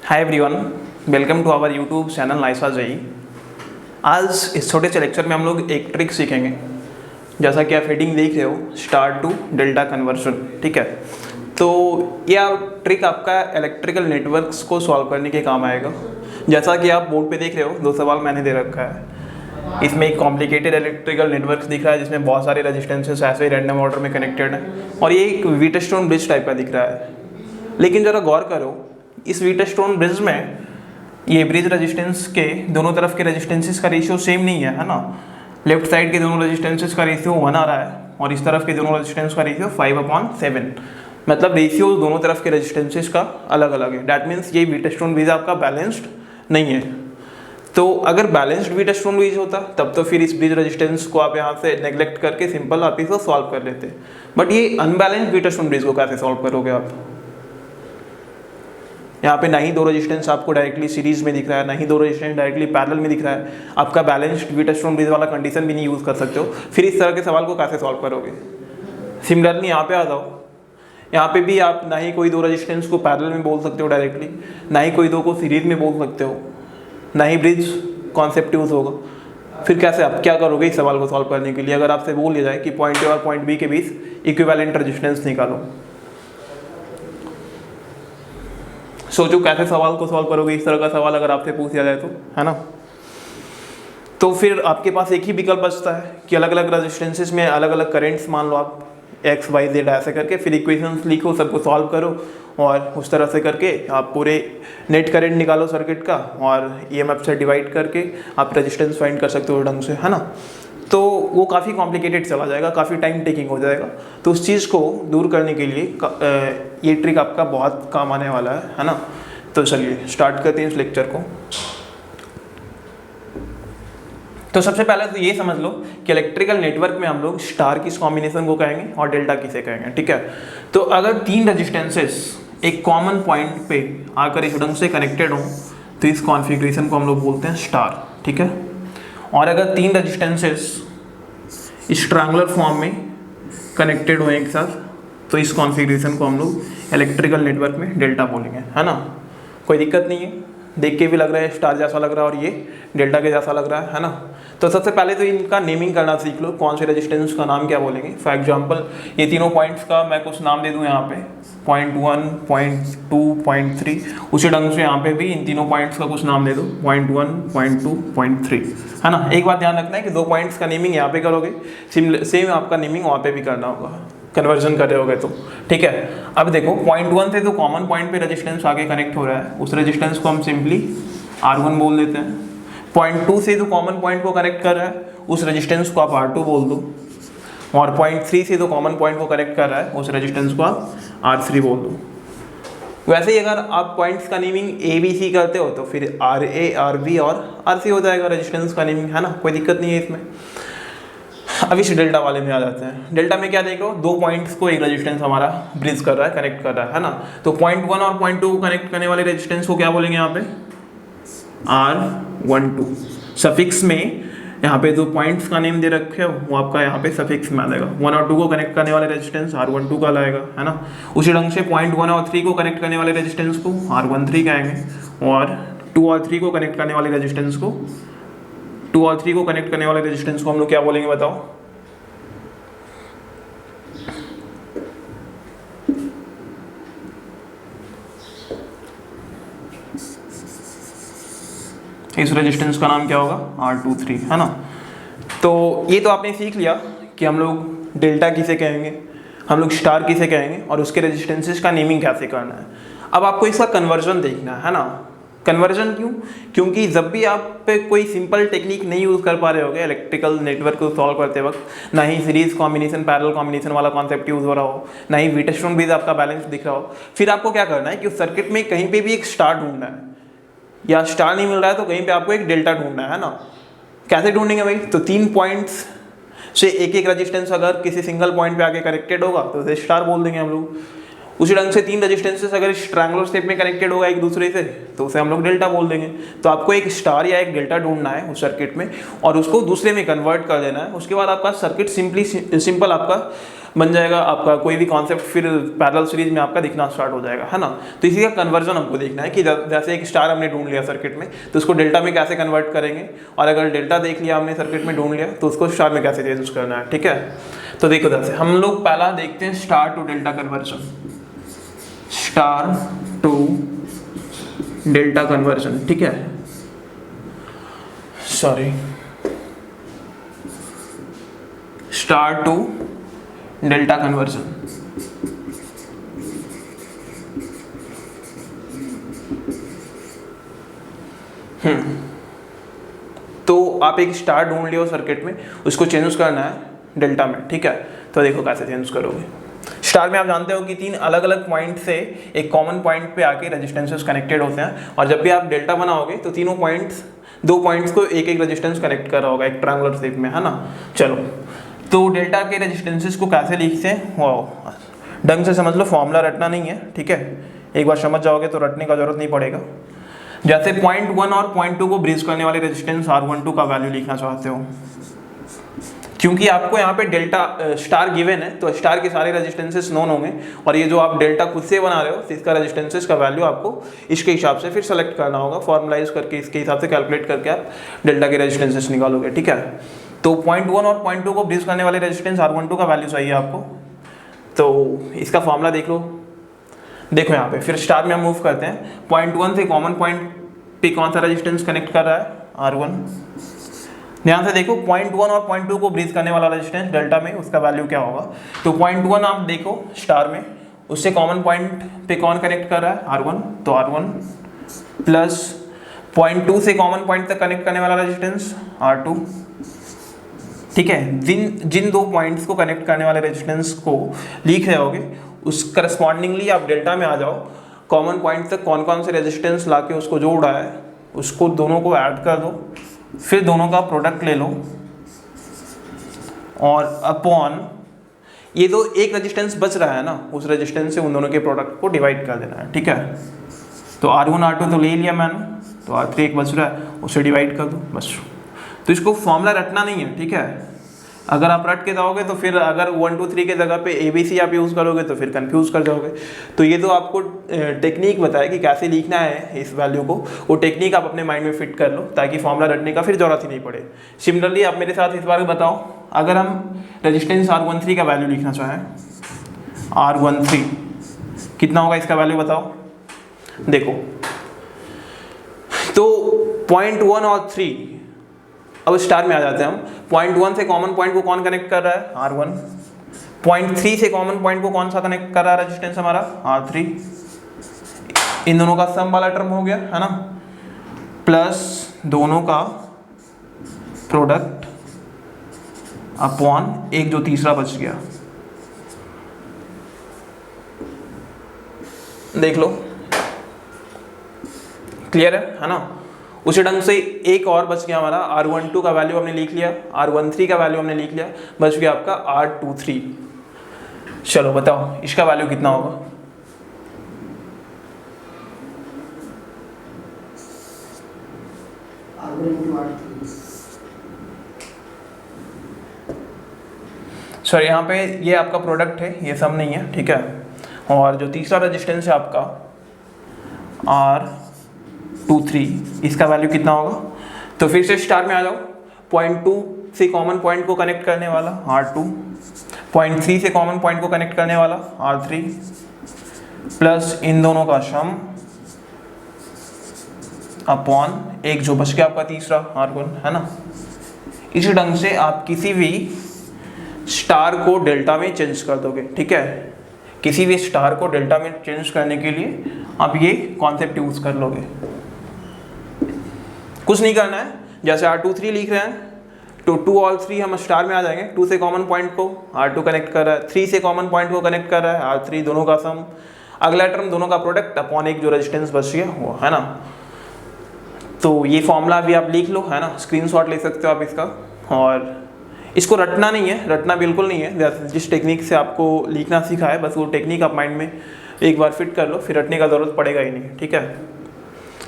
Hi everyone, welcome to our YouTube channel नाइसा जेई। आज इस छोटे से लेक्चर में हम लोग एक ट्रिक सीखेंगे। जैसा कि आप हेडिंग देख रहे हो, स्टार टू डेल्टा कन्वर्जन। ठीक है, तो यह ट्रिक आपका इलेक्ट्रिकल नेटवर्क्स को सॉल्व करने के काम आएगा। जैसा कि आप बोर्ड पे देख रहे हो, दो सवाल मैंने दे रखा है। इसमें एक कॉम्प्लिकेटेड इलेक्ट्रिकल नेटवर्क दिख रहा है जिसमें बहुत सारे रेजिस्टेंसेस ऐसे रैंडम ऑर्डर में कनेक्टेड है, और ये एक व्हीटस्टोन ब्रिज टाइप का दिख रहा है। लेकिन ज़रा गौर करो, इस व्हीटस्टोन ब्रिज में ये ब्रिज रेजिस्टेंस के दोनों तरफ के रेजिस्टेंसेस का रेशियो सेम नहीं है ना। लेफ्ट साइड के दोनों रेजिस्टेंसेस का रेशियो 1 आ रहा है और इस तरफ के दोनों रेजिस्टेंस का रेशियो 5/7। मतलब रेशियो दोनों तरफ के रेजिस्टेंसेस का अलग अलग है। डैट मीन्स ये व्हीटस्टोन ब्रिज आपका बैलेंस्ड नहीं है। तो अगर बैलेंस्ड व्हीटस्टोन ब्रिज होता तब तो फिर इस ब्रिज रेजिस्टेंस को आप यहाँ से नेग्लेक्ट करके सिंपल आप इसको सॉल्व कर लेते। बट ये अनबैलेंस्ड व्हीटस्टोन ब्रिज को कैसे सॉल्व करोगे आप? यहाँ पे ना ही दो रेजिस्टेंस आपको डायरेक्टली सीरीज में दिख रहा है, ना ही दो रेजिस्टेंस डायरेक्टली पैरेलल में दिख रहा है। आपका बैलेंस्ड व्हीटस्टोन ब्रिज वाला कंडीशन भी नहीं यूज़ कर सकते हो। फिर इस तरह के सवाल को कैसे सॉल्व करोगे? सिमिलरली यहाँ पे आ जाओ, यहाँ पे भी आप ना ही कोई दो रेजिस्टेंस को पैरेलल में बोल सकते हो डायरेक्टली, ना ही कोई दो को सीरीज में बोल सकते हो, ना ही ब्रिज कॉन्सेप्ट यूज होगा। फिर कैसे आप क्या करोगे इस सवाल को सॉल्व करने के लिए? अगर आपसे बोल दिया जाए कि पॉइंट ए और पॉइंट बी के बीच इक्विवेलेंट रेजिस्टेंस निकालो, सोचो कैसे सवाल को सॉल्व करोगे इस तरह का सवाल अगर आपसे पूछ दिया जाए तो, है ना। तो फिर आपके पास एक ही विकल्प बचता है कि अलग अलग रेजिस्टेंसेस में अलग अलग करंट्स मान लो आप एक्स वाई जेड ऐसे करके, फिर इक्वेशंस लिखो, सबको सॉल्व करो और उस तरह से करके आप पूरे नेट करंट निकालो सर्किट का, और ईएमएफ से डिवाइड करके आप रेजिस्टेंस फाइंड कर सकते हो ढंग से, है ना। तो वो काफ़ी कॉम्प्लिकेटेड चला जाएगा, काफ़ी टाइम टेकिंग हो जाएगा। तो उस चीज़ को दूर करने के लिए ये ट्रिक आपका बहुत काम आने वाला है ना। तो चलिए स्टार्ट करते हैं इस लेक्चर को। तो सबसे पहले तो ये समझ लो कि इलेक्ट्रिकल नेटवर्क में हम लोग स्टार किस कॉम्बिनेशन को कहेंगे और डेल्टा किसे कहेंगे। ठीक है, तो अगर तीन रेजिस्टेंसेस एक कॉमन पॉइंट पे आकर इस ढंग से कनेक्टेड हो तो इस कॉन्फ़िगरेशन को हम लोग बोलते हैं स्टार। ठीक है, और अगर तीन रेजिस्टेंसेस इस ट्रायंगुलर फॉर्म में कनेक्टेड हो एक साथ तो इस कॉन्फ़िगरेशन को हम लोग इलेक्ट्रिकल नेटवर्क में डेल्टा बोलेंगे, है ना। कोई दिक्कत नहीं है, देख के भी लग रहा है स्टार जैसा लग रहा है और ये डेल्टा के जैसा लग रहा है ना। तो सबसे पहले तो इनका नेमिंग करना सीख लो, कौन से रेजिस्टेंस का नाम क्या बोलेंगे। फॉर एग्जांपल ये तीनों पॉइंट्स का मैं कुछ नाम दे दूं यहाँ पे, पॉइंट 1, पॉइंट 2, पॉइंट 3। उसी ढंग से यहाँ पे भी इन तीनों पॉइंट्स का कुछ नाम दे दो, पॉइंट 1, पॉइंट 2, पॉइंट 3, है ना। एक बात ध्यान रखना है कि दो पॉइंट्स का नेमिंग यहाँ पे करोगे, सेम आपका नेमिंग वहाँ पे भी करना होगा, कन्वर्जन कर रहे होगे तो। ठीक है, अब देखो पॉइंट 1 से तो कॉमन पॉइंट पे रेजिस्टेंस आगे कनेक्ट हो रहा है, उस रेजिस्टेंस को हम सिंपली R1 बोल देते हैं। पॉइंट 2 से तो कॉमन पॉइंट को कनेक्ट कर रहा है, उस रेजिस्टेंस को आप R2 बोल दो, और पॉइंट 3 से तो कॉमन पॉइंट को कनेक्ट कर रहा है, उस रेजिस्टेंस को आप R3 बोल दो। वैसे ही अगर आप पॉइंट्स का नेमिंग ABC करते हो तो फिर RA, RB और RC हो जाएगा रेजिस्टेंस का नेमिंग, है ना। कोई दिक्कत नहीं है इसमें। अब इस डेल्टा वाले में आ जाते हैं। डेल्टा में क्या देख रहे हो, दो पॉइंट्स को एक रेजिस्टेंस हमारा ब्रिज कर रहा है, कनेक्ट कर रहा है ना। तो पॉइंट 1 और पॉइंट 2 को कनेक्ट करने वाले रेजिस्टेंस को क्या बोलेंगे यहाँ पे? R12। सफिक्स में यहाँ पे जो पॉइंट्स का नेम दे रखे हो वो आपका यहाँ पे सफिक्स में आ जाएगा। 1 और 2 को कनेक्ट करने वाले रेजिस्टेंस R12 का लाएगा, है ना। उसी ढंग से पॉइंट 1 और 3 को कनेक्ट करने वाले रेजिस्टेंस को R13 कहेंगे, और 2 और 3 को कनेक्ट करने वाले रेजिस्टेंस को 2 और 3 को कनेक्ट करने वाले रेजिस्टेंस को हम लोग क्या बोलेंगे बताओ? इस रेजिस्टेंस का नाम क्या होगा? R23, है ना। तो ये तो आपने सीख लिया कि हम लोग डेल्टा किसे कहेंगे, हम लोग स्टार किसे कहेंगे, और उसके रेजिस्टेंसेस का नेमिंग कैसे करना है। अब आपको इसका कन्वर्जन देखना है ना। कन्वर्जन क्यों? क्योंकि जब भी आप कोई सिंपल टेक्निक नहीं यूज़ कर पा रहे होगे इलेक्ट्रिकल नेटवर्क को सॉल्व करते वक्त, ना ही सीरीज कॉम्बिनेशन पैरेलल कॉम्बिनेशन वाला कॉन्सेप्ट यूज़ हो रहा हो, ना ही व्हीटस्टोन ब्रिज आपका बैलेंस दिख रहा हो, फिर आपको क्या करना है कि उस सर्किट में कहीं पे भी एक स्टार ढूंढना है, या स्टार नहीं मिल रहा है तो कहीं पे आपको एक डेल्टा ढूंढना है ना। कैसे ढूंढेंगे भाई? तो तीन पॉइंट्स से एक एक रेजिस्टेंस अगर किसी सिंगल पॉइंट पे आके कनेक्टेड होगा तो उसे स्टार बोल देंगे हम लोग, उसी ढंग से तीन रेजिस्टेंसेस अगर ट्रायंगुलर शेप में कनेक्टेड होगा एक दूसरे से तो उसे हम लोग डेल्टा बोल देंगे। तो आपको एक स्टार या एक डेल्टा ढूंढना है उस सर्किट में और उसको दूसरे में कन्वर्ट कर देना है। उसके बाद आपका सर्किट सिंपल आपका बन जाएगा, आपका कोई भी कॉन्सेप्ट फिर पैरेलल सीरीज में आपका दिखना स्टार्ट हो जाएगा, है ना। तो इसी का कन्वर्जन हमको देखना है कि जैसे एक स्टार हमने ढूंढ लिया सर्किट में तो उसको डेल्टा में कैसे कन्वर्ट करेंगे, और अगर डेल्टा देख लिया हमने सर्किट में ढूंढ लिया तो उसको स्टार में कैसे चेंज करना है, ठीक है। तो देखो जैसे हम लोग पहला देखते हैं star to delta conversion, star to delta conversion, ठीक है। Sorry, star to delta conversion. तो आप एक स्टार ढूंढ लियो सर्किट में, उसको चेंज करना है डेल्टा में, ठीक है। तो देखो कैसे चेंज करोगे। स्टार में आप जानते हो कि तीन अलग अलग पॉइंट से एक कॉमन पॉइंट पे आके रेजिस्टेंसेस कनेक्टेड होते हैं, और जब भी आप डेल्टा बनाओगे तो तीनों पॉइंट्स, दो पॉइंट्स को एक एक रेजिस्टेंस कनेक्ट कर रहा होगा एक ट्रायंगुलर शेप में, है ना। चलो, तो डेल्टा के रेजिस्टेंसेस को कैसे लिखते हैं वो ढंग से समझ लो, फॉर्मूला रटना नहीं है, ठीक है। एक बार समझ जाओगे तो रटने का जरूरत नहीं पड़ेगा। जैसे पॉइंट 1 और पॉइंट 2 को ब्रिज करने वाले रेजिस्टेंस R12 का वैल्यू लिखना चाहते हो, क्योंकि आपको यहाँ पे डेल्टा स्टार गिवन है तो स्टार के सारे रेजिस्टेंसेस नोन होंगे, और ये जो आप डेल्टा खुद से बना रहे हो तो इसका रेजिस्टेंसेस का वैल्यू आपको इसके हिसाब से फिर सेलेक्ट करना होगा, फॉर्मुलाइज करके इसके हिसाब से कैलकुलेट करके आप डेल्टा के रेजिस्टेंसेस निकालोगे, ठीक है। तो पॉइंट 1 और पॉइंट 2 को ब्रिज करने वाले रेजिस्टेंस R12 का वैल्यू चाहिए आपको, तो इसका फॉर्मूला देख लो। देखो यहाँ पे फिर स्टार में हम मूव करते हैं, पॉइंट 1 से कॉमन पॉइंट पे कौन सा रेजिस्टेंस कनेक्ट कर रहा है, R1। ध्यान से देखो, पॉइंट 1 और पॉइंट 2 को ब्रिज करने वाला रेजिस्टेंस डेल्टा में उसका वैल्यू क्या होगा। तो पॉइंट 1 आप देखो स्टार में, उससे कॉमन पॉइंट पे कौन कनेक्ट कर रहा है, R1, तो R1 प्लस पॉइंट 2 से कॉमन पॉइंट तक कनेक्ट करने वाला रेजिस्टेंस R2, ठीक है। जिन दो पॉइंट्स को कनेक्ट करने वाले रेजिस्टेंस को लिख रहे होगे उस करस्पॉन्डिंगली आप डेल्टा में आ जाओ, कॉमन पॉइंट तक कौन कौन से रेजिस्टेंस लाके उसको जोड़ा है उसको दोनों को ऐड कर दो, फिर दोनों का प्रोडक्ट ले लो और अपॉन ये जो एक रेजिस्टेंस बच रहा है ना उस रेजिस्टेंस से उन दोनों के प्रोडक्ट को डिवाइड कर देना है, ठीक है। तो R1 R2 तो ले लिया मैंने, तो R3 एक बच रहा है उसे डिवाइड कर दो बस। तो इसको फॉर्मूला रटना नहीं है, ठीक है। अगर आप रट के जाओगे तो फिर अगर 1 2 3 के जगह पे ABC आप यूज़ करोगे तो फिर कंफ्यूज कर जाओगे। तो ये तो आपको टेक्निक बताया कि कैसे लिखना है इस वैल्यू को, वो टेक्निक आप अपने माइंड में फिट कर लो ताकि फॉर्मूला रटने का फिर जरूरत ही नहीं पड़े। सिमिलरली आप मेरे साथ इस बार बताओ, अगर हम रेजिस्टेंस R13 का वैल्यू लिखना चाहें, R13 कितना होगा इसका वैल्यू बताओ। देखो तो पॉइंट 1 और 3, अब स्टार में आ जाते हैं हम। पॉइंट 1 से कॉमन पॉइंट को कौन कनेक्ट कर रहा है, R1। पॉइंट 3 से कॉमन पॉइंट को कौन सा कनेक्ट कर रहा है रेजिस्टेंस हमारा, R3। इन दोनों का सम वाला टर्म हो गया, है ना, प्लस दोनों का प्रोडक्ट अपॉन एक जो तीसरा बच गया। देख लो, क्लियर है ना। उसी ढंग से एक और बच गया हमारा, R12 का वैल्यू हमने लिख लिया, R13 का वैल्यू हमने लिख लिया, बच गया आपका R23। चलो बताओ इसका वैल्यू कितना होगा। सर यहाँ पे ये आपका प्रोडक्ट है, ये सम नहीं है, ठीक है। और जो तीसरा रेजिस्टेंस है आपका R23, इसका वैल्यू कितना होगा। तो फिर से स्टार में आ जाओ, पॉइंट 2 से कॉमन पॉइंट को कनेक्ट करने वाला R2, पॉइंट 3 से कॉमन पॉइंट को कनेक्ट करने वाला R3, प्लस इन दोनों का सम अपॉन एक जो बच गया आपका तीसरा R1, है ना। इसी ढंग से आप किसी भी स्टार को डेल्टा में चेंज कर दोगे, ठीक है। किसी भी स्टार को डेल्टा में चेंज करने के लिए आप ये कॉन्सेप्ट यूज कर लोगे। कुछ नहीं करना है, जैसे R23 लिख रहे हैं तो 2 और 3 हम स्टार में आ जाएंगे। 2 से कॉमन पॉइंट को R2 कनेक्ट कर रहा है, 3 से कॉमन पॉइंट को कनेक्ट कर रहा है R3, दोनों का सम, अगला टर्म दोनों का प्रोडक्ट अपॉन एक जो रेजिस्टेंस बच गया वो, है ना। तो ये फॉर्मूला भी आप लिख लो, है ना, स्क्रीनशॉट ले सकते हो आप इसका। और इसको रटना नहीं है, रटना बिल्कुल नहीं है, जिस टेक्निक से आपको लिखना सीखा है बस वो टेक्निक आप माइंड में एक बार फिट कर लो, फिर रटने का ज़रूरत पड़ेगा ही नहीं, ठीक है।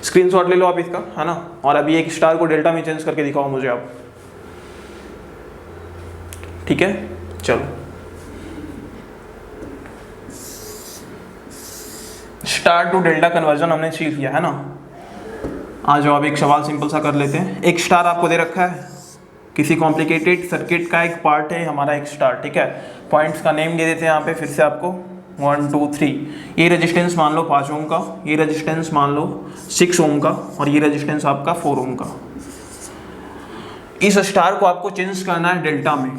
स्क्रीनशॉट ले लो आप इसका, है ना। और अभी एक स्टार को डेल्टा में चेंज करके दिखाओ मुझे आप, ठीक है। चलो स्टार टू डेल्टा कन्वर्जन हमने सीख लिया, है ना। आ जाओ अब एक सवाल सिंपल सा कर लेते हैं। एक स्टार आपको दे रखा है, किसी कॉम्प्लिकेटेड सर्किट का एक पार्ट है हमारा एक स्टार, ठीक है। पॉइंट्स का नेम दे देते हैं यहाँ पे फिर से आपको 1 2 3। ये रेजिस्टेंस मान लो 5 ओम का, ये रेजिस्टेंस मान लो 6 ओम का, और ये रेजिस्टेंस आपका 4 ओम का। इस स्टार को आपको चेंज करना है डेल्टा में,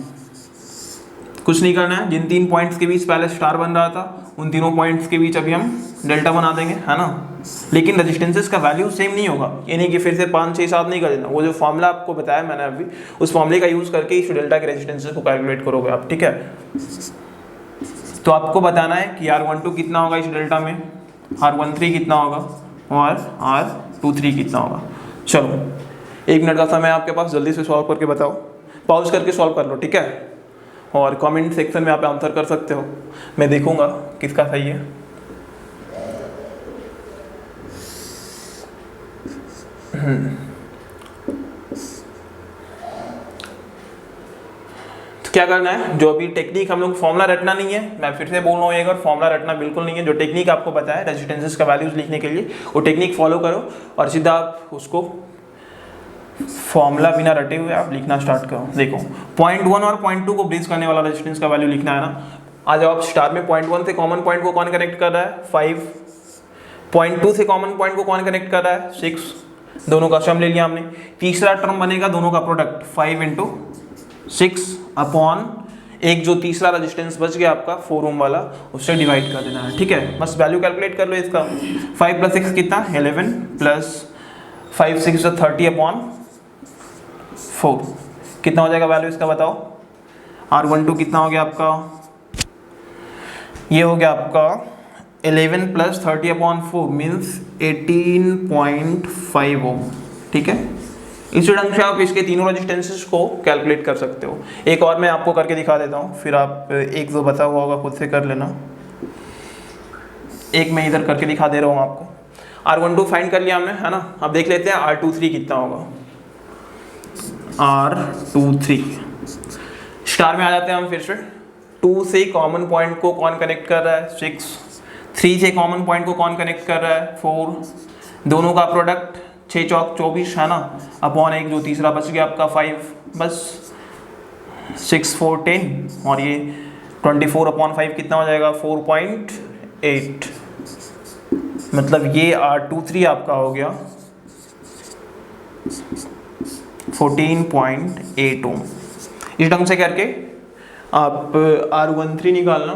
कुछ नहीं करना है। जिन 3 पॉइंट्स के बीच पहले स्टार बन रहा था उन तीनों पॉइंट्स के बीच अभी हम डेल्टा बना देंगे, है ना। लेकिन रेजिस्टेंसेस का वैल्यू सेम नहीं होगा, ये नहीं कि फिर से 5 6 7 नहीं कर देना। वो जो फॉर्मूला आपको बताया मैंने अभी, उस फॉर्मूले का यूज़ करके इस डेल्टा के रेजिस्टेंसेस को कैलकुलेट करोगे आप, ठीक है। तो आपको बताना है कि R12 कितना होगा इस डेल्टा में, R13 कितना होगा और R23 कितना होगा। चलो 1 मिनट का समय आपके पास, जल्दी से सॉल्व करके बताओ, पॉज करके सॉल्व कर लो, ठीक है। और कमेंट सेक्शन में आप आंसर कर सकते हो, मैं देखूंगा किसका सही है। तो क्या करना है, जो अभी टेक्निक हम लोग, फॉर्मूला रटना नहीं है, मैं फिर से बोल रहा हूँ एक बार, फॉर्मूला रटना बिल्कुल नहीं है। जो टेक्निक आपको बताया रेजिस्टेंसेस का वैल्यूज लिखने के लिए, वो टेक्निक फॉलो करो और सीधा आप उसको फॉर्मूला बिना रटे हुए आप लिखना स्टार्ट करो। देखो 0.1 और 0.2 को ब्रिज करने वाला रेजिस्टेंस का वैल्यू लिखना है ना। आ जाओ आप स्टार में 0.1 से कॉमन पॉइंट को कौन कनेक्ट कर रहा है 5, 0.2 से कॉमन पॉइंट को कौन कनेक्ट कर रहा है 6, दोनों का सम ले लिया हमने। तीसरा टर्म बनेगा दोनों का प्रोडक्ट 5 × 6 अपॉन एक जो तीसरा रेजिस्टेंस बच गया आपका 4 ओम वाला, उससे डिवाइड कर देना है, ठीक है। बस वैल्यू कैलकुलेट कर लो इसका। 5 + 6 कितना 11 प्लस 5 6 30 अपॉन 4 कितना हो जाएगा वैल्यू इसका बताओ। R12 कितना हो गया आपका, ये हो गया आपका 11 + 30 अपॉन 4 मीन्स 18.5 ओम, ठीक है। इसी ढंग से आप इसके तीनों रेजिस्टेंसेस को कैलकुलेट कर सकते हो। एक और मैं आपको करके दिखा देता हूँ, फिर आप एक दो बता हुआ होगा खुद से कर लेना। एक मैं इधर करके दिखा दे रहा हूँ आपको। R12 फाइंड कर लिया हमने, है ना। अब देख लेते हैं R23 कितना होगा। R23 स्टार में आ जाते हैं हम फिर से। 2 से कॉमन पॉइंट को कौन कनेक्ट कर रहा है 6, 3 से कॉमन पॉइंट को कौन कनेक्ट कर रहा है 4, दोनों का प्रोडक्ट 6 चौक 24, है ना, अपॉन एक जो तीसरा बच गया आपका 5, बस 6 4 10 और ये 24 अपॉन 5 कितना हो जाएगा 4.8। मतलब ये R23 आपका हो गया 14.8 ओम। इस ढंग से करके आप R13 निकालना,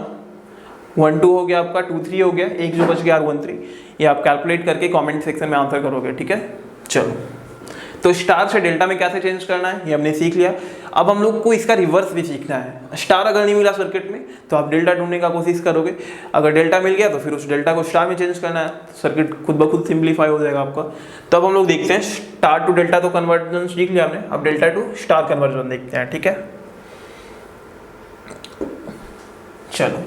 1 2 हो गया आपका, 2 3 हो गया, एक जो बच गया R13, ये आप कैलकुलेट करके कमेंट सेक्शन में आंसर करोगे, ठीक है। चलो तो स्टार से डेल्टा में कैसे चेंज करना है ये हमने सीख लिया। अब हम लोग को इसका रिवर्स भी सीखना है। स्टार अगर नहीं मिला सर्किट में तो आप डेल्टा ढूंढने का कोशिश करोगे, अगर डेल्टा मिल गया तो फिर उस डेल्टा को स्टार में चेंज करना है, सर्किट खुद ब खुद सिंप्लीफाई हो जाएगा आपका। तो अब हम लोग देखते हैं स्टार टू डेल्टा तो कन्वर्जन सीख लिया हमने, अब डेल्टा टू स्टार कन्वर्जन देखते हैं, ठीक है। चलो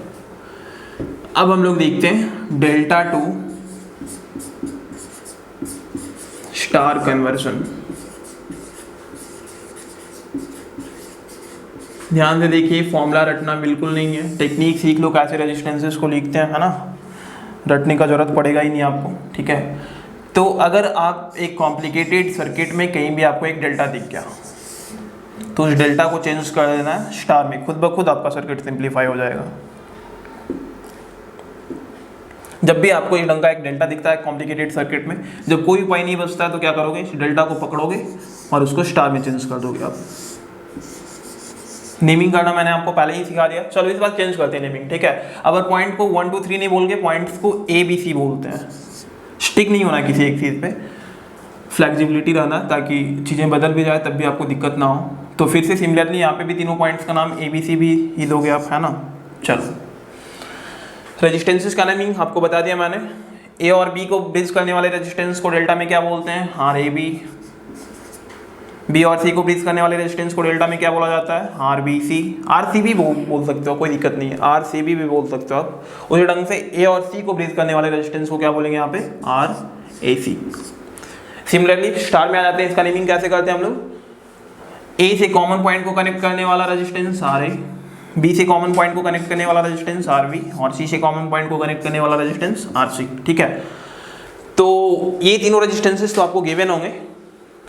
अब हम लोग देखते हैं डेल्टा टू स्टार कन्वर्जन। ध्यान से देखिए, फॉर्मूला रटना बिल्कुल नहीं है, टेक्निक सीख लो कैसे रेजिस्टेंसेस को लिखते हैं, है ना। रटने का जरूरत पड़ेगा ही नहीं आपको, ठीक है। तो अगर आप एक कॉम्प्लिकेटेड सर्किट में कहीं भी आपको एक डेल्टा दिख गया तो उस डेल्टा को चेंज कर देना है स्टार में, खुद ब खुद आपका सर्किट सिंप्लीफाई हो जाएगा। जब भी आपको इस ढंग का एक डेल्टा दिखता है कॉम्प्लिकेटेड सर्किट में, जब कोई उपाय नहीं बचता है तो क्या करोगे, इस डेल्टा को पकड़ोगे और उसको स्टार में चेंज कर दोगे आप। नेमिंग करना मैंने आपको पहले ही सिखा दिया। चलो इस बार चेंज करते हैं नेमिंग, ठीक है। अगर पॉइंट को 1 2 3 नहीं बोल के पॉइंट्स को ABC बोलते हैं। स्टिक नहीं होना किसी एक चीज़ पे, फ्लेक्सिबिलिटी रहना ताकि चीज़ें बदल भी जाए तब भी आपको दिक्कत ना हो। तो फिर से सिमिलरली यहाँ पे भी तीनों पॉइंट्स का नाम ABC भी ही दोगे आप, है ना। चलो रेजिस्टेंसेस का नेमिंग आपको बता दिया मैंने। A और B को ब्रिज करने वाले रेजिस्टेंस को डेल्टा में क्या बोलते हैं, RAB। बी और सी को ब्रीच करने वाले रेजिस्टेंस को डेल्टा में क्या बोला जाता है, R B C. R C भी बोल सकते हो, कोई दिक्कत नहीं है, आर सी भी बोल सकते हो आप। उसी ढंग से ए और सी को ब्रीच करने वाले रेजिस्टेंस को क्या बोलेंगे यहाँ पे, R A C. Similarly star में आ जाते हैं, इसका नेमिंग कैसे करते हैं हम लोग, ए से कॉमन पॉइंट को कनेक्ट करने वाला रेजिस्टेंस आर ए, बी से कॉमन पॉइंट को कनेक्ट करने वाला रेजिस्टेंस आर बी, और सी से कॉमन पॉइंट को कनेक्ट करने वाला रेजिस्टेंस आर सी। ठीक है, तो ये तीनों रेजिस्टेंसेस तो आपको गिवन होंगे,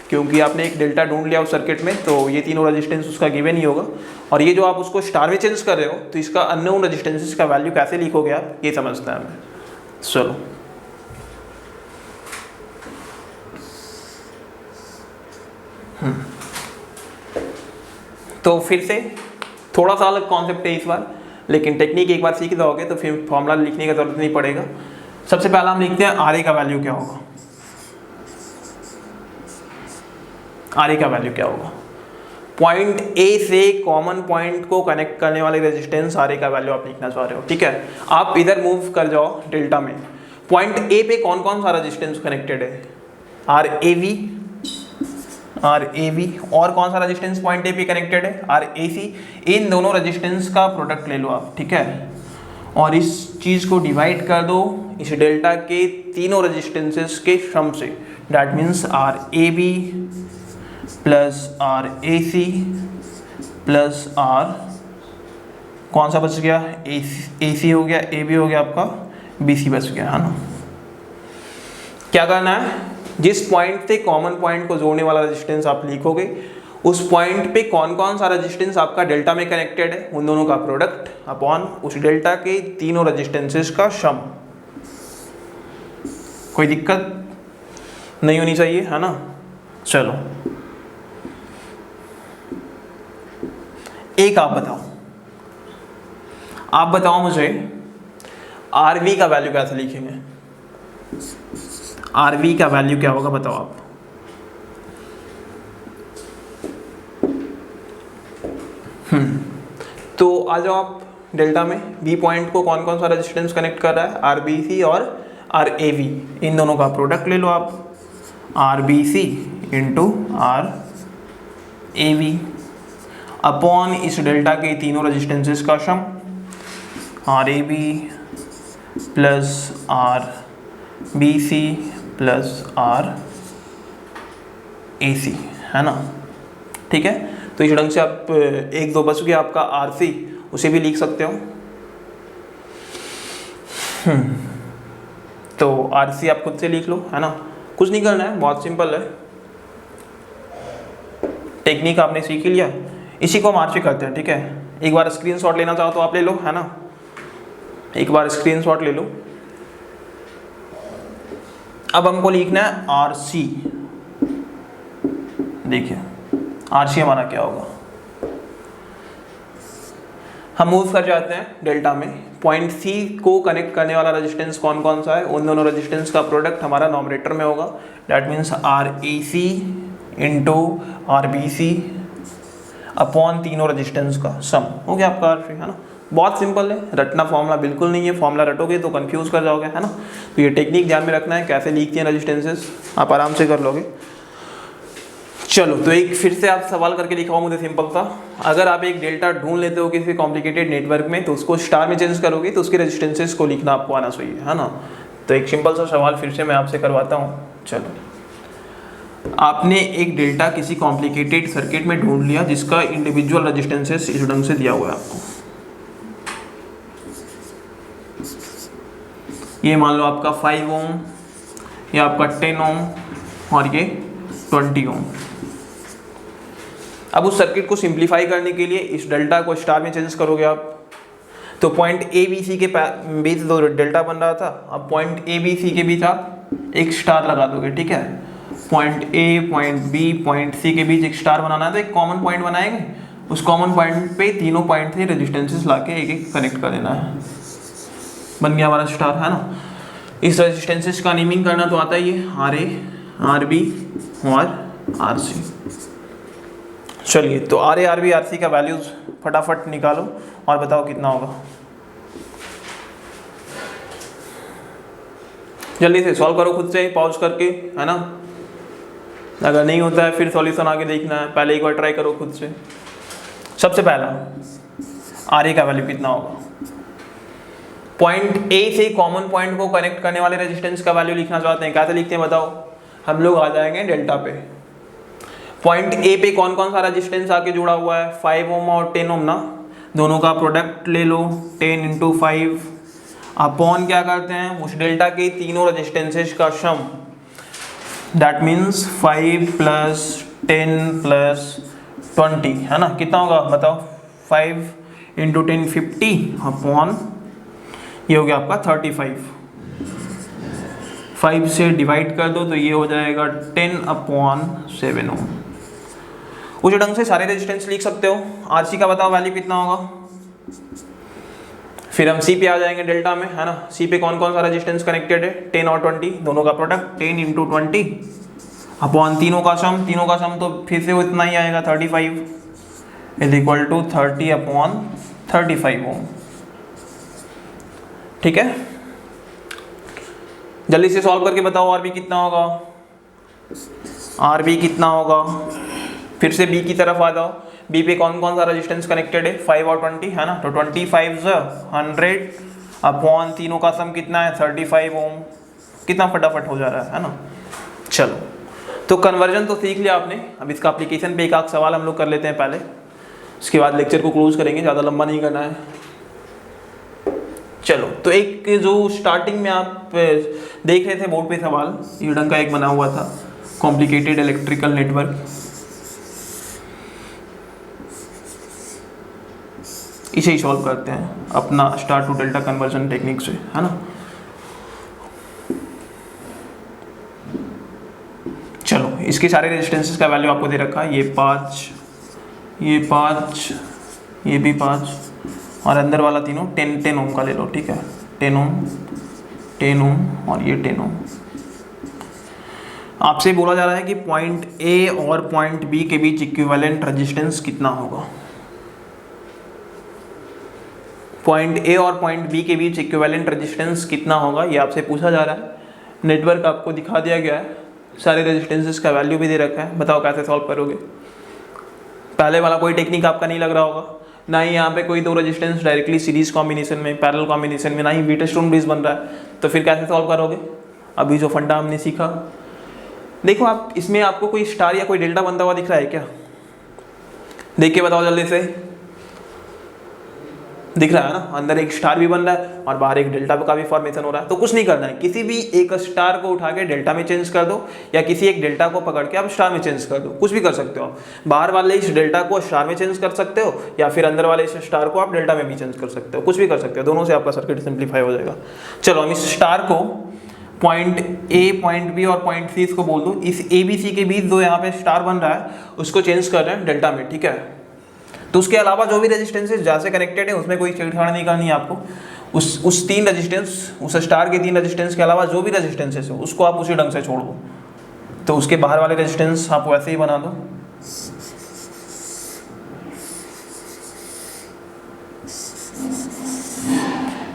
क्योंकि आपने एक डेल्टा ढूंढ लिया उस सर्किट में, तो ये तीनों रेजिस्टेंस उसका गिवन ही होगा। और ये जो आप उसको स्टार में चेंज कर रहे हो, तो इसका अननोन रेजिस्टेंसेस का वैल्यू कैसे लिखोगे आप, ये समझते हैं हमें। चलो तो फिर से थोड़ा सा अलग कॉन्सेप्ट है इस बार, लेकिन टेक्निक एक बार सीख जाओगे तो फिर फॉर्मूला लिखने का जरूरत नहीं पड़ेगा। सबसे पहला हम लिखते हैं आर ए का वैल्यू क्या होगा, आर ए का वैल्यू क्या होगा, पॉइंट ए से कॉमन पॉइंट को कनेक्ट करने वाले रेजिस्टेंस आर ए का वैल्यू आप लिखना चाह रहे हो। ठीक है, आप इधर मूव कर जाओ डेल्टा में, पॉइंट ए पे कौन कौन सा रेजिस्टेंस कनेक्टेड है, R A B, R A B, और कौन सा रेजिस्टेंस पॉइंट ए पे कनेक्टेड है, आर ए सी। इन दोनों रेजिस्टेंस का प्रोडक्ट ले लो आप। ठीक है, और इस चीज़ को डिवाइड कर दो इस डेल्टा के तीनों रेजिस्टेंसेस के सम से, that means R A B plus R A C plus R, कौन सा बच गया, ए सी हो गया, ए बी हो गया, आपका बी सी बच गया, है ना। क्या करना है, जिस पॉइंट से कॉमन पॉइंट को जोड़ने वाला रेजिस्टेंस आप लिखोगे, उस पॉइंट पे कौन कौन सा रेजिस्टेंस आपका डेल्टा में कनेक्टेड है, उन दोनों का प्रोडक्ट अपॉन उस डेल्टा के तीनों रेजिस्टेंसेस का सम। कोई दिक्कत नहीं होनी चाहिए, है ना। चलो एक आप बताओ मुझे आर वी का वैल्यू कैसे लिखेंगे, आर वी का वैल्यू क्या होगा बताओ आप। तो आ जाओ आप डेल्टा में, बी पॉइंट को कौन कौन सा रेजिस्टेंस कनेक्ट कर रहा है, आर बी सी और आर ए वी, इन दोनों का प्रोडक्ट ले लो आप, R B C into R A V upon इस डेल्टा के तीनों रेजिस्टेंसेस का sum, R A B plus R B C plus R A C, है ना। ठीक है, तो इस ढंग से आप एक दो बच गया आपका आर सी, उसे भी लिख सकते हो। तो आर सी आप खुद से लिख लो, है ना, कुछ नहीं करना है, बहुत सिंपल है, टेक्निक आपने सीख ही लिया। इसी को हम आर सी करते हैं। ठीक है, एक बार स्क्रीनशॉट लेना चाहो तो आप ले लो, है ना, एक बार स्क्रीनशॉट ले लो। अब हमको लिखना है आर सी। देखिए आर सी हमारा क्या होगा, हम मूव कर जाते हैं डेल्टा में, पॉइंट सी को कनेक्ट करने वाला रेजिस्टेंस कौन कौन सा है, उन दोनों रेजिस्टेंस का प्रोडक्ट हमारा नॉमिनेटर में होगा, that means R A C into R B C upon तीनों रेजिस्टेंस का सम, हो गया आपका आर सी, है ना। बहुत सिंपल है, रटना फॉर्मूला बिल्कुल नहीं है, फॉर्मूला रटोगे तो कंफ्यूज कर जाओगे, है ना। तो ये टेक्निक ध्यान में रखना है, कैसे लिखती हैं रेजिस्टेंसेस, आप आराम से कर लोगे। चलो तो एक फिर से आप सवाल करके दिखाओ मुझे, सिंपल सा, अगर आप एक डेल्टा ढूंढ लेते हो किसी कॉम्प्लिकेटेड नेटवर्क में, तो उसको स्टार में चेंज करोगे तो उसके रेजिस्टेंसेस को लिखना आपको आना चाहिए, है ना। तो एक सिंपल सा सवाल फिर से मैं आपसे करवाता हूँ। चलो, आपने एक डेल्टा किसी कॉम्प्लिकेटेड सर्किट में ढूंढ लिया जिसका इंडिविजुअल रेजिस्टेंसेस इस ढंग से दिया हुआ है आपको। ये मान लो आपका 5 ओम, ये आपका 10 ओम और ये 20 ओम। अब उस सर्किट को सिंप्लीफाई करने के लिए इस डेल्टा को स्टार में चेंज करोगे आप, तो पॉइंट ए बी सी के बीच दो डेल्टा बन रहा था, अब पॉइंट ए बी सी के बीच आप एक स्टार लगा दोगे। ठीक है, point A, point B, point C के बीच एक स्टार बनाना है, तो एक कॉमन पॉइंट बनाएंगे, उस कॉमन पॉइंट पे तीनों पॉइंट से रेजिस्टेंसेस लाके एक एक कनेक्ट कर देना है, बन गया हमारा स्टार, है ना। इस रेजिस्टेंसेस का नेमिंग करना तो आता ही है, आर ए, आर बी और आर सी। चलिए, तो R A, R B, R C का वैल्यूज फटाफट निकालो और बताओ कितना होगा, जल्दी से सॉल्व करो खुद से पॉज करके, है ना। अगर नहीं होता है फिर सॉल्यूशन आगे देखना है, पहले एक बार ट्राई करो खुद से। सबसे पहला आर ए का वैल्यू कितना होगा, पॉइंट ए से कॉमन पॉइंट को कनेक्ट करने वाले रेजिस्टेंस का वैल्यू लिखना चाहते हैं, कैसे लिखते हैं बताओ। हम लोग आ जाएंगे डेल्टा पे। पॉइंट ए पे कौन कौन सा रेजिस्टेंस आके जुड़ा हुआ है, 5 ओम और 10 ओम ना, दोनों का प्रोडक्ट ले लो, 10 × 5 अपॉन क्या करते हैं उस डेल्टा के तीनों रेजिस्टेंसेस का सम, दैट मीन्स 5 + 10 + 20 है ना, कितना होगा बताओ, 5 × 10 50 अपॉन ये हो गया आपका 35, 5 से डिवाइड कर दो तो ये हो जाएगा 10/7 ओम। उसी ढंग से सारे रेजिस्टेंस लिख सकते हो। आरसी का बताओ वैल्यू कितना होगा, फिर हम सी पे आ जाएंगे डेल्टा में, है ना। सी पे कौन कौन सा रेजिस्टेंस कनेक्टेड है, 10 और 20 दोनों का प्रोडक्ट, 10 × 20 अपॉन तीनों का सम, तीनों का सम तो फिर से उतना ही आएगा 35 = 30/35 ओम। ठीक है, जल्दी से सॉल्व करके बताओ आर बी कितना होगा, आर बी कितना होगा। फिर से बी की तरफ आ जाओ, बी पे कौन कौन सा रेजिस्टेंस कनेक्टेड है, 5 और 20 है ना, तो 25 100 अपॉन तीनों का सम कितना है 35 ओम, कितना फटाफट हो जा रहा है ना। चलो तो कन्वर्जन तो सीख लिया आपने, अब इसका एप्लीकेशन पे एक आध सवाल हम लोग कर लेते हैं पहले, उसके बाद लेक्चर को क्लोज करेंगे, ज़्यादा लंबा नहीं करना है। चलो तो एक जो स्टार्टिंग में आप देख रहे थे बोर्ड पे सवाल, ये ढंग का एक बना हुआ था, कॉम्प्लिकेटेड इलेक्ट्रिकल नेटवर्क, इसे ही सॉल्व करते हैं अपना star to delta conversion technique से, है ना। चलो इसके सारे रेजिस्टेंसेस का वैल्यू आपको दे रखा है, ये 5, ये 5, ये भी 5 और अंदर वाला तीनों 10 ओम का ले लो, ठीक है, 10 ओम 10 ओम और ये 10 ओम। आपसे बोला जा रहा है कि पॉइंट ए और पॉइंट बी के बीच इक्विवेलेंट रेजिस्टेंस कितना होगा, पॉइंट ए और पॉइंट बी के बीच इक्विवेलेंट रेजिस्टेंस कितना होगा, ये आपसे पूछा जा रहा है। नेटवर्क आपको दिखा दिया गया है, सारे रेजिस्टेंसेस का वैल्यू भी दे रखा है, बताओ कैसे सॉल्व करोगे। पहले वाला कोई टेक्निक आपका नहीं लग रहा होगा, ना ही यहाँ पे कोई दो रेजिस्टेंस डायरेक्टली सीरीज कॉम्बिनेशन में, पैरेलल कॉम्बिनेशन में, ना ही व्हीटस्टोन ब्रिज बन रहा है, तो फिर कैसे सॉल्व करोगे। अभी जो फंडा हमने सीखा, देखो आप इसमें आपको कोई स्टार या कोई डेल्टा बनता हुआ दिख रहा है क्या, देख के बताओ जल्दी से, दिख रहा है ना, अंदर एक स्टार भी बन रहा है और बाहर एक डेल्टा का भी फॉर्मेशन हो रहा है। तो कुछ नहीं करना है, किसी भी एक स्टार को उठा के डेल्टा में चेंज कर दो, या किसी एक डेल्टा को पकड़ के आप स्टार में चेंज कर दो, कुछ भी कर सकते हो आप। बाहर वाले इस डेल्टा को स्टार में चेंज कर सकते हो, या फिर अंदर वाले इस स्टार को आप डेल्टा में भी चेंज कर सकते हो, कुछ भी कर सकते हो, दोनों से आपका सर्किट सिंप्लीफाई हो जाएगा। चलो हम इस स्टार को पॉइंट ए, पॉइंट बी और पॉइंट सी इसको बोल दो, इस ए बी सी के बीच जो यहाँ पे स्टार बन रहा है उसको चेंज कर रहे हैं डेल्टा में, ठीक है। तो उसके अलावा जो भी रेजिस्टेंसेस जहाँ से कनेक्टेड है उसमें कोई छेड़छाड़ नहीं करनी है आपको। उस 3 रेजिस्टेंस, उस स्टार के 3 रेजिस्टेंस के अलावा जो भी रेजिस्टेंसेस है उसको आप उसी ढंग से छोड़ दो, तो उसके बाहर वाले रेजिस्टेंस आप वैसे ही बना दो।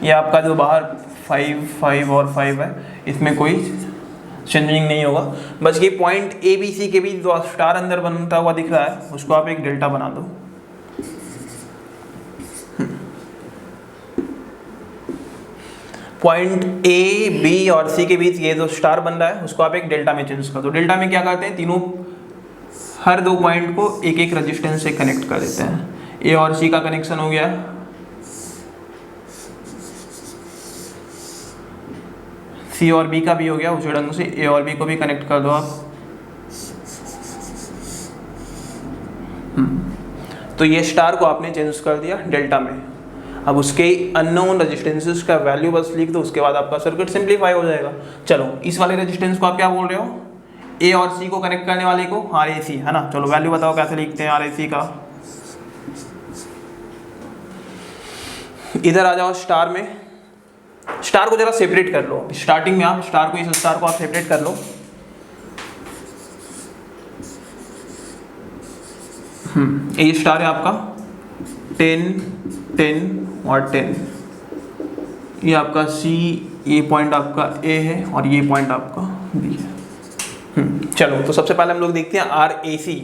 ये आपका जो बाहर 5, 5 और 5 है, इसमें कोई चेंजिंग नहीं होगा, बस ये पॉइंट ए बी सी के बीच जो स्टार अंदर बनता हुआ दिख रहा है उसको आप एक डेल्टा बना दो। पॉइंट ए बी और सी के बीच ये जो स्टार बन रहा है उसको आप एक डेल्टा में चेंज कर दो। डेल्टा में क्या करते हैं, तीनों हर 2 पॉइंट को एक एक रेजिस्टेंस से कनेक्ट कर देते हैं। ए और सी का कनेक्शन हो गया, सी और बी का भी हो गया, उसी ढंग से ए और बी को भी कनेक्ट कर दो आप। तो ये स्टार को आपने चेंज कर दिया डेल्टा में। अब उसके अननोन रेजिस्टेंसेस का वैल्यू बस लिख दो, उसके बाद आपका सर्किट सिंप्लीफाई हो जाएगा। चलो इस वाले रेजिस्टेंस को आप क्या बोल रहे हो, ए और सी को कनेक्ट करने वाले को आर ए सी, है ना। चलो वैल्यू बताओ कैसे लिखते हैं आर ए सी का। इधर आ जाओ स्टार में, स्टार को जरा सेपरेट कर लो। स्टार्टिंग में आप स्टार को, इस स्टार को आप सेपरेट कर लो। ये स्टार है आपका 10, 10 और 10, ये आपका सी, ये पॉइंट आपका ए है और ये पॉइंट आपका बी है। चलो तो सबसे पहले हम लोग देखते हैं आर ए सी।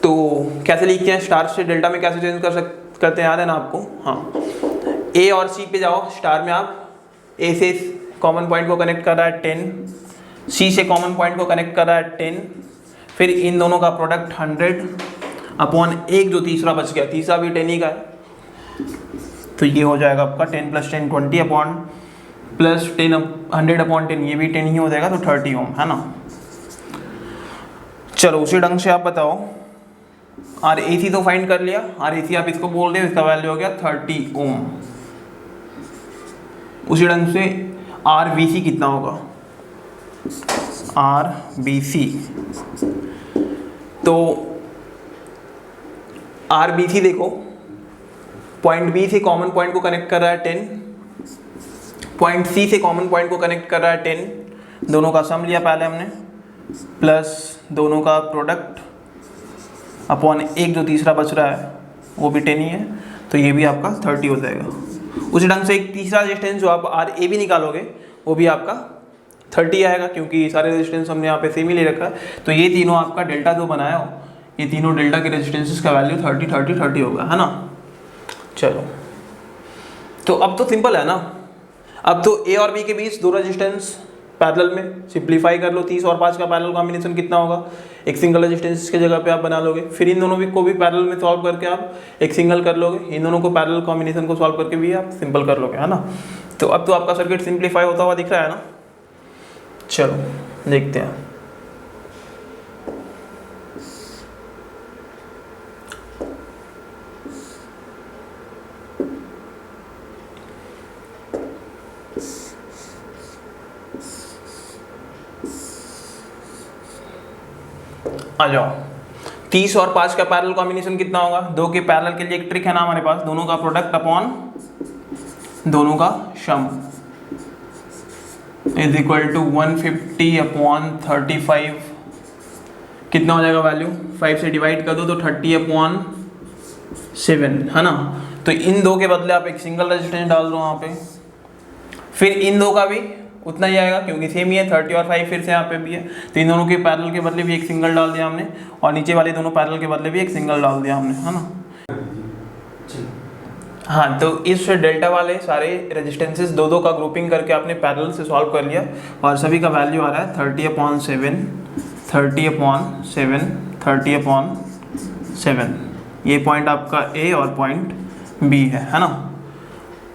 तो कैसे लिखते हैं, स्टार से डेल्टा में कैसे चेंज करते हैं, याद है ना आपको। हाँ, ए और सी पे जाओ, स्टार में आप ए से कॉमन पॉइंट को कनेक्ट कर रहा है 10, सी से कॉमन पॉइंट को कनेक्ट कर रहा है 10, फिर इन दोनों का प्रोडक्ट 100 अपॉन एक जो तीसरा बच गया, तीसरा भी 10 ही का है, तो ये हो जाएगा आपका 10 + 10 20 अपॉन प्लस 10 100 अपॉन 10, ये भी 10 ही हो जाएगा, तो 30 ओम है ना। चलो उसी ढंग से आप बताओ, आर ए सी तो फाइंड कर लिया, आर ए सी आप इसको बोल रहे हो, इसका वैल्यू हो गया 30 ओम। उसी ढंग से आर बी सी कितना होगा, आर बी सी, तो आर बी सी देखो, पॉइंट बी से कॉमन पॉइंट को कनेक्ट कर रहा है 10, पॉइंट सी से कॉमन पॉइंट को कनेक्ट कर रहा है 10, दोनों का सम लिया पहले हमने, प्लस दोनों का प्रोडक्ट अपॉन एक जो तीसरा बच रहा है वो भी 10 ही है, तो ये भी आपका 30 हो जाएगा। उसी ढंग से एक तीसरा रेजिस्टेंस जो आप आर ए भी निकालोगे वो भी आपका 30 आएगा, क्योंकि सारे रेजिस्टेंस हमने यहाँ पे सेम ही ले रखा है। तो ये तीनों आपका डेल्टा जो बनाया हो, ये तीनों डेल्टा के रेजिस्टेंसेस का वैल्यू 30 30 30 होगा, है ना। चलो तो अब तो सिंपल है ना, अब तो ए और बी के बीच दो रेजिस्टेंस पैरेलल में सिंप्लीफाई कर लो, 30 और 5 का पैरेलल कॉम्बिनेशन कितना होगा, एक सिंगल रेजिस्टेंस के जगह पे आप बना लोगे, फिर इन दोनों को भी पैरेलल में सॉल्व करके आप एक सिंगल कर लोगे, इन दोनों को पैरेलल कॉम्बिनेशन को सॉल्व करके भी आप सिंपल कर लोगे, है ना। तो अब तो आपका सर्किट सिंप्लीफाई होता हुआ दिख रहा है ना। चलो देखते हैं, आ जाओ। 30 और 5 का पैरेलल कॉम्बिनेशन कितना होगा, दो के पैरेलल के लिए एक ट्रिक है ना हमारे पास, दोनों का प्रोडक्ट अपॉन दोनों का sum is equal to 150 upon 35, कितना हो जाएगा वैल्यू, 5 से डिवाइड कर दो तो 30 अपॉन 7, है ना। तो इन दो के बदले आप एक सिंगल रेजिस्टेंस डाल दो वहाँ पे, फिर इन दो का भी उतना ही आएगा क्योंकि सेम ही है, 30 और 5 फिर से यहाँ पे भी है, तो इन दोनों के पैरेलल के बदले भी एक सिंगल डाल दिया हमने, और नीचे वाले दोनों पैरेलल के बदले भी एक सिंगल डाल दिया हमने, है ना। हाँ, तो इस डेल्टा वाले सारे रेजिस्टेंसेस दो दो का ग्रुपिंग करके आपने पैरेलल से सॉल्व कर लिया, और सभी का वैल्यू आ रहा है 30/7, 30/7, 30/7। ये पॉइंट आपका ए और पॉइंट बी है ना।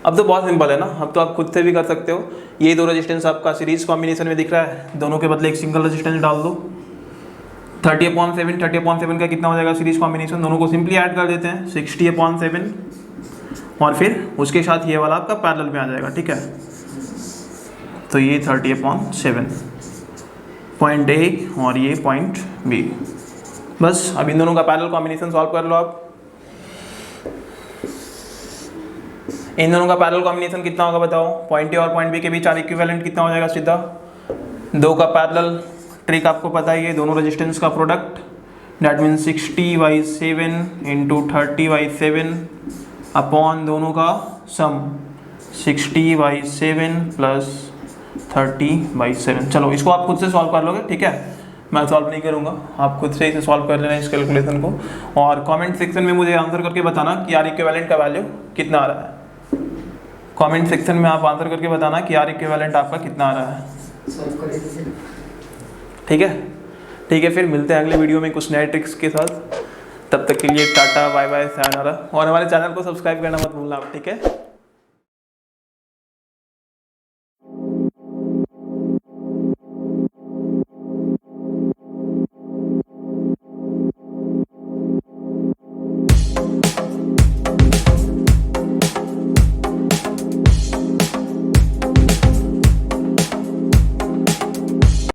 अब तो बहुत सिंपल है ना, अब तो आप खुद से भी कर सकते हो। ये दो रेजिस्टेंस आपका सीरीज कॉम्बिनेशन में दिख रहा है, दोनों के बदले एक सिंगल रेजिस्टेंस डाल दो। 30/7, 30/7 का कितना हो जाएगा सीरीज कॉम्बिनेशन, दोनों को सिंपली ऐड कर देते हैं 60/7, और फिर उसके साथ ये वाला आपका पैरेलल में आ जाएगा, ठीक है। तो ये 30/7 पॉइंट ए और ये पॉइंट बी। बस अब इन दोनों का पैरेलल कॉम्बिनेशन सॉल्व कर लो आप। इन दोनों का पैरेलल कॉम्बिनेशन कितना होगा बताओ, पॉइंट ए और पॉइंट बी के बीच आर इक्विवेलेंट कितना हो जाएगा सीधा, दो का पैरेलल ट्रिक आपको पता ही है, दोनों रेजिस्टेंस का product, that means 60/7 into 30/7 upon दोनों का सम 60/7 प्लस 30/7। चलो इसको आप खुद से सॉल्व कर लोगे, ठीक है, मैं सॉल्व नहीं करूँगा, आप खुद से इसे सॉल्व कर लेना इस कैलकुलेशन को, और कमेंट सेक्शन में मुझे आंसर करके बताना कि आर इक्विवेलेंट का वैल्यू कितना आ रहा है। कमेंट सेक्शन में आप आंसर करके बताना कि आर इक्विवेलेंट आपका कितना आ रहा है, ठीक है। ठीक है, फिर मिलते हैं अगले वीडियो में कुछ नए ट्रिक्स के साथ। तब तक के लिए टाटा बाय बाय, सायोनारा, और हमारे चैनल को सब्सक्राइब करना मत भूलना आप, ठीक है।